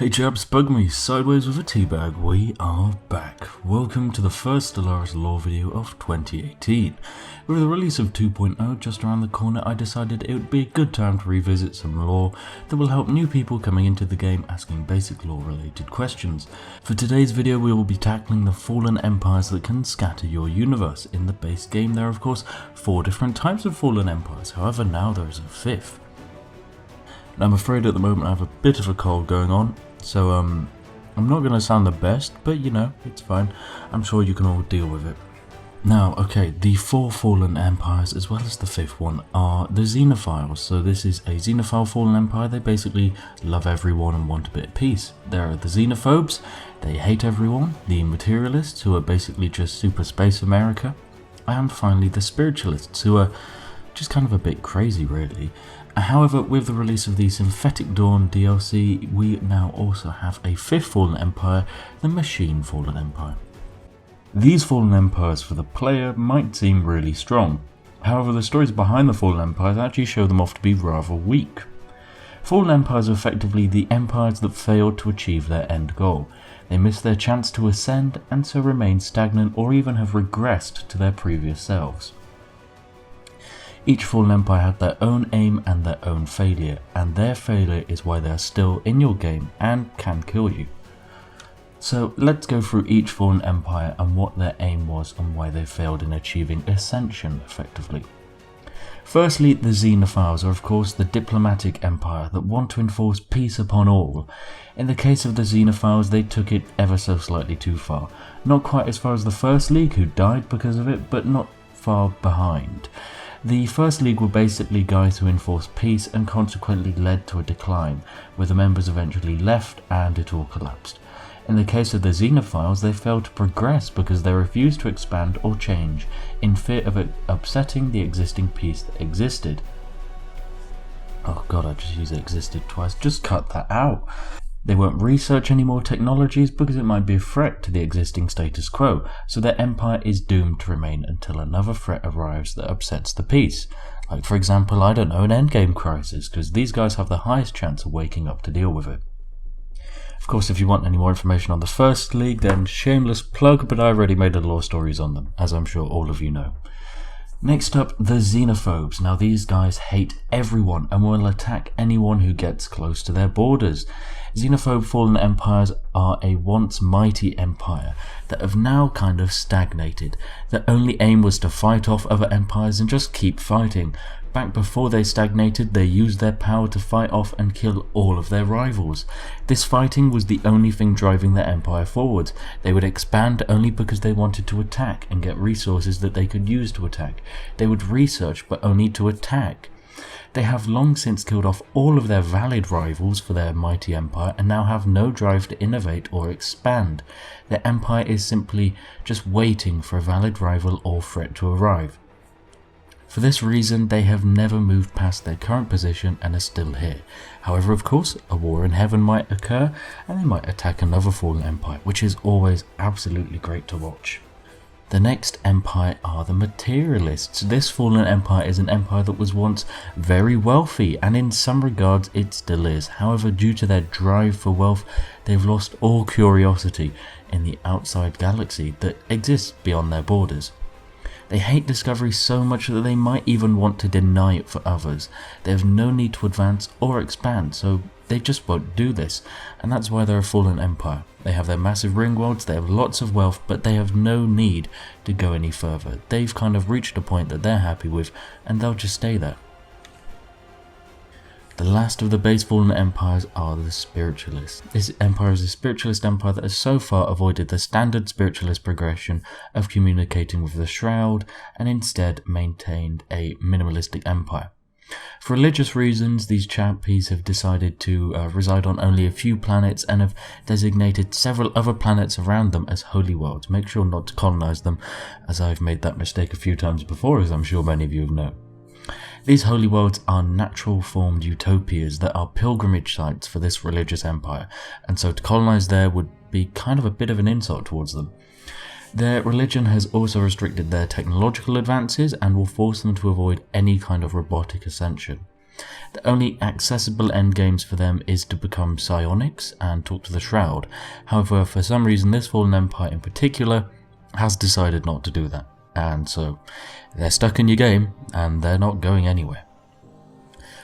Hey chaps, bug me, sideways with a teabag, we are back. Welcome to the first Stellaris Lore video of 2018. With the release of 2.0 just around the corner, I decided it would be a good time to revisit some lore that will help new people coming into the game asking basic lore related questions. For today's video we will be tackling the fallen empires that can scatter your universe. In the base game there are of course 4 different types of fallen empires, however now there is a 5th. Now, I'm afraid at the moment I have a bit of a cold going on, so I'm not going to sound the best, but you know, it's fine. I'm sure you can all deal with it. Now, okay, the 4 fallen empires as well as the 5th one are the Xenophiles. So this is a Xenophile fallen empire. They basically love everyone and want a bit of peace. There are the Xenophobes, they hate everyone, the Materialists, who are basically just super space America, and finally the Spiritualists, who are just kind of a bit crazy really. However, with the release of the Synthetic Dawn DLC, we now also have a 5th fallen empire, the Machine Fallen Empire. These fallen empires for the player might seem really strong, however the stories behind the fallen empires actually show them off to be rather weak. Fallen empires are effectively the empires that failed to achieve their end goal. They missed their chance to ascend and so remain stagnant or even have regressed to their previous selves. Each fallen empire had their own aim and their own failure, and their failure is why they are still in your game and can kill you. So let's go through each fallen empire and what their aim was and why they failed in achieving ascension effectively. Firstly, the Xenophiles are of course the diplomatic empire that want to enforce peace upon all. In the case of the Xenophiles, they took it ever so slightly too far. Not quite as far as the First League, who died because of it, but not far behind. The First League were basically guys who enforced peace and consequently led to a decline, where the members eventually left and it all collapsed. In the case of the Xenophiles, they failed to progress because they refused to expand or change, in fear of upsetting the existing peace that existed. Oh god, I just used existed twice, just cut that out. They won't research any more technologies because it might be a threat to the existing status quo, so their empire is doomed to remain until another threat arrives that upsets the peace. Like for example, I don't know, an endgame crisis, because these guys have the highest chance of waking up to deal with it. Of course, if you want any more information on the First League, then shameless plug, but I already made a lore stories on them, as I'm sure all of you know. Next up, the Xenophobes. Now these guys hate everyone and will attack anyone who gets close to their borders. Xenophobe fallen empires are a once mighty empire that have now kind of stagnated. Their only aim was to fight off other empires and just keep fighting. Back before they stagnated, they used their power to fight off and kill all of their rivals. This fighting was the only thing driving their empire forward. They would expand only because they wanted to attack and get resources that they could use to attack. They would research but only to attack. They have long since killed off all of their valid rivals for their mighty empire and now have no drive to innovate or expand. Their empire is simply just waiting for a valid rival or threat to arrive. For this reason, they have never moved past their current position and are still here. However, of course, a war in heaven might occur and they might attack another fallen empire, which is always absolutely great to watch. The next empire are the Materialists. This fallen empire is an empire that was once very wealthy, and in some regards it still is. However, due to their drive for wealth, they've lost all curiosity in the outside galaxy that exists beyond their borders. They hate discovery so much that they might even want to deny it for others. They have no need to advance or expand, so they just won't do this, and that's why they're a fallen empire. They have their massive ring worlds, they have lots of wealth, but they have no need to go any further. They've kind of reached a point that they're happy with, and they'll just stay there. The last of the base fallen empires are the Spiritualists. This empire is a spiritualist empire that has so far avoided the standard spiritualist progression of communicating with the Shroud and instead maintained a minimalistic empire. For religious reasons, these chappies have decided to reside on only a few planets and have designated several other planets around them as holy worlds. Make sure not to colonize them, as I've made that mistake a few times before, as I'm sure many of you have known. These holy worlds are natural formed utopias that are pilgrimage sites for this religious empire, and so to colonize there would be kind of a bit of an insult towards them. Their religion has also restricted their technological advances and will force them to avoid any kind of robotic ascension. The only accessible endgames for them is to become psionics and talk to the Shroud. However, for some reason this Fallen Empire in particular has decided not to do that, and so they're stuck in your game and they're not going anywhere.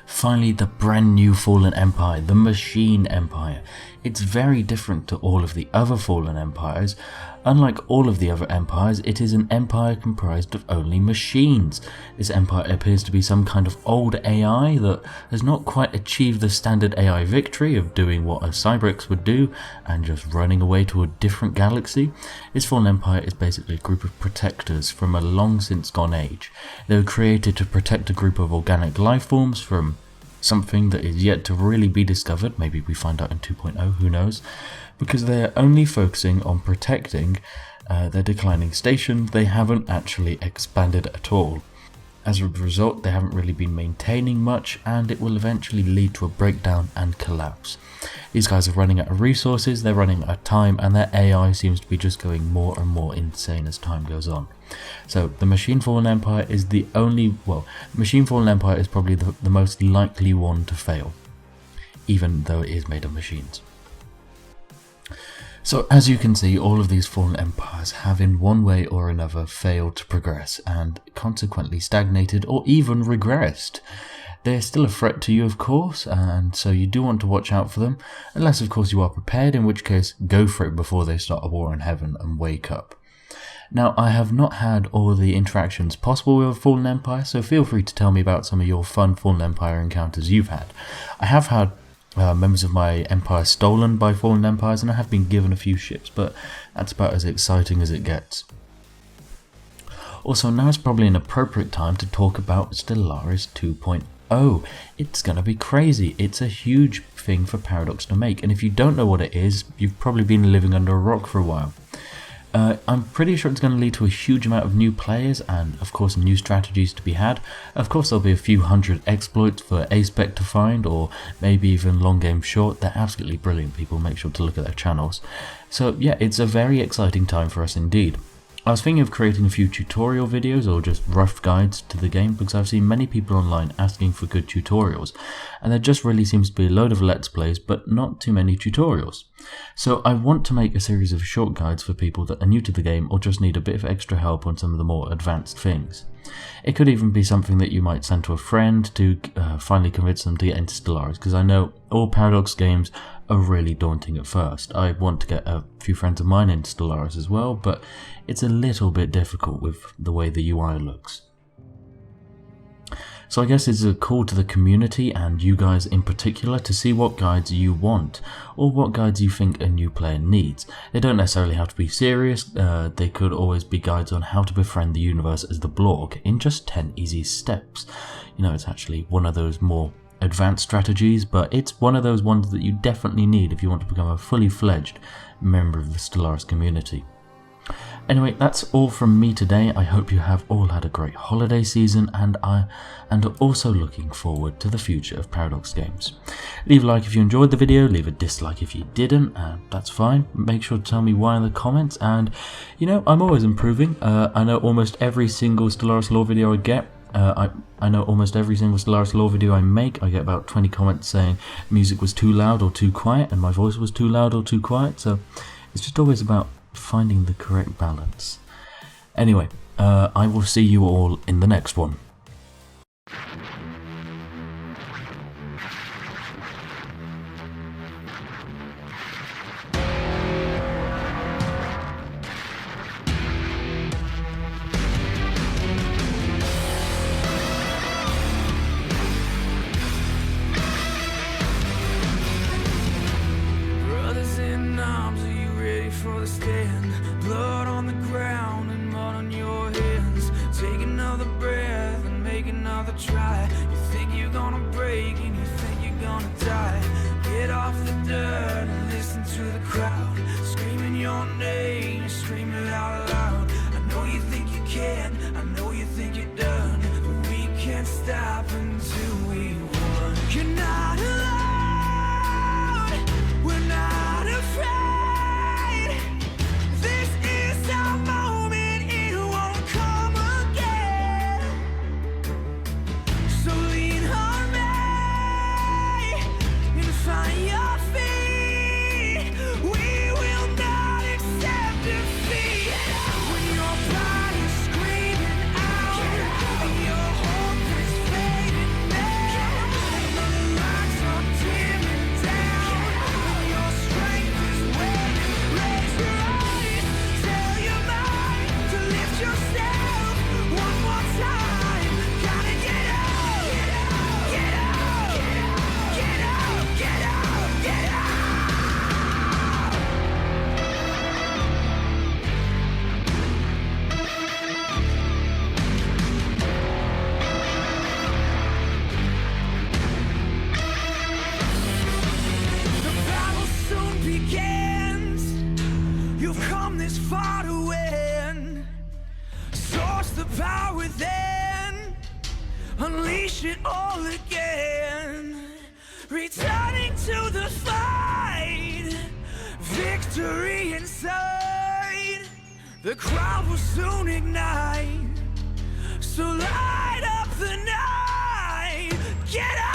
Finally, the brand new Fallen Empire, the Machine Empire. It's very different to all of the other Fallen Empires. Unlike all of the other empires, it is an empire comprised of only machines. This empire appears to be some kind of old AI that has not quite achieved the standard AI victory of doing what a Cybrix would do and just running away to a different galaxy. This Fallen Empire is basically a group of protectors from a long since gone age. They were created to protect a group of organic life forms from something that is yet to really be discovered. Maybe we find out in 2.0, who knows, because they're only focusing on protecting their declining station. They haven't actually expanded at all. As a result, they haven't really been maintaining much, and it will eventually lead to a breakdown and collapse. These guys are running out of resources, they're running out of time, and their AI seems to be just going more and more insane as time goes on. So the Machine Fallen Empire is the only, Machine Fallen Empire is probably the most likely one to fail, even though it is made of machines. So as you can see, all of these fallen empires have in one way or another failed to progress and consequently stagnated or even regressed. They're still a threat to you, of course, and so you do want to watch out for them, unless of course you are prepared, in which case go for it before they start a war in heaven and wake up. Now, I have not had all the interactions possible with a Fallen Empire, so feel free to tell me about some of your fun Fallen Empire encounters you've had. I have had members of my empire stolen by Fallen Empires, and I have been given a few ships, but that's about as exciting as it gets. Also, now is probably an appropriate time to talk about Stellaris 2.0. It's gonna be crazy. It's a huge thing for Paradox to make, and if you don't know what it is, you've probably been living under a rock for a while. I'm pretty sure it's going to lead to a huge amount of new players and of course new strategies to be had. Of course there'll be a few hundred exploits for A-Spec to find, or maybe even long game short. They're absolutely brilliant people, make sure to look at their channels. So yeah, it's a very exciting time for us indeed. I was thinking of creating a few tutorial videos or just rough guides to the game, because I've seen many people online asking for good tutorials, and there just really seems to be a load of let's plays but not too many tutorials. So I want to make a series of short guides for people that are new to the game or just need a bit of extra help on some of the more advanced things. It could even be something that you might send to a friend to finally convince them to get into Stellaris, because I know all Paradox games are really daunting at first. I want to get a few friends of mine into Stellaris as well, but it's a little bit difficult with the way the UI looks. So I guess it's a call to the community and you guys in particular to see what guides you want, or what guides you think a new player needs. They don't necessarily have to be serious, they could always be guides on how to befriend the universe as the Blorg in just 10 easy steps. You know, it's actually one of those more advanced strategies, but it's one of those ones that you definitely need if you want to become a fully fledged member of the Stellaris community. Anyway, that's all from me today. I hope you have all had a great holiday season, and are also looking forward to the future of Paradox games. Leave a like if you enjoyed the video, leave a dislike if you didn't, that's fine. Make sure to tell me why in the comments, and you know, I'm always improving. I know almost every single Stellaris Lore video I get, I know almost every single Stellaris Lore video I make, I get about 20 comments saying music was too loud or too quiet, and my voice was too loud or too quiet, so it's just always about finding the correct balance. Anyway, I will see you all in the next one. Brothers in arms, are you ready for the stand? Blood on the ground and mud on your hands. Take another breath and make another try. You think you're gonna break and you think you're gonna die. Get off the dirt and listen to the crowd screaming your name, scream it out loud. I know you think you can, I know you think you're done, but we can't stop until we won. You're not alone, we're not afraid. This is our moment, it won't come again. So lean on me. You've come this far to win. Source the power within. Unleash it all again. Returning to the fight. Victory inside. The crowd will soon ignite. So light up the night. Get up.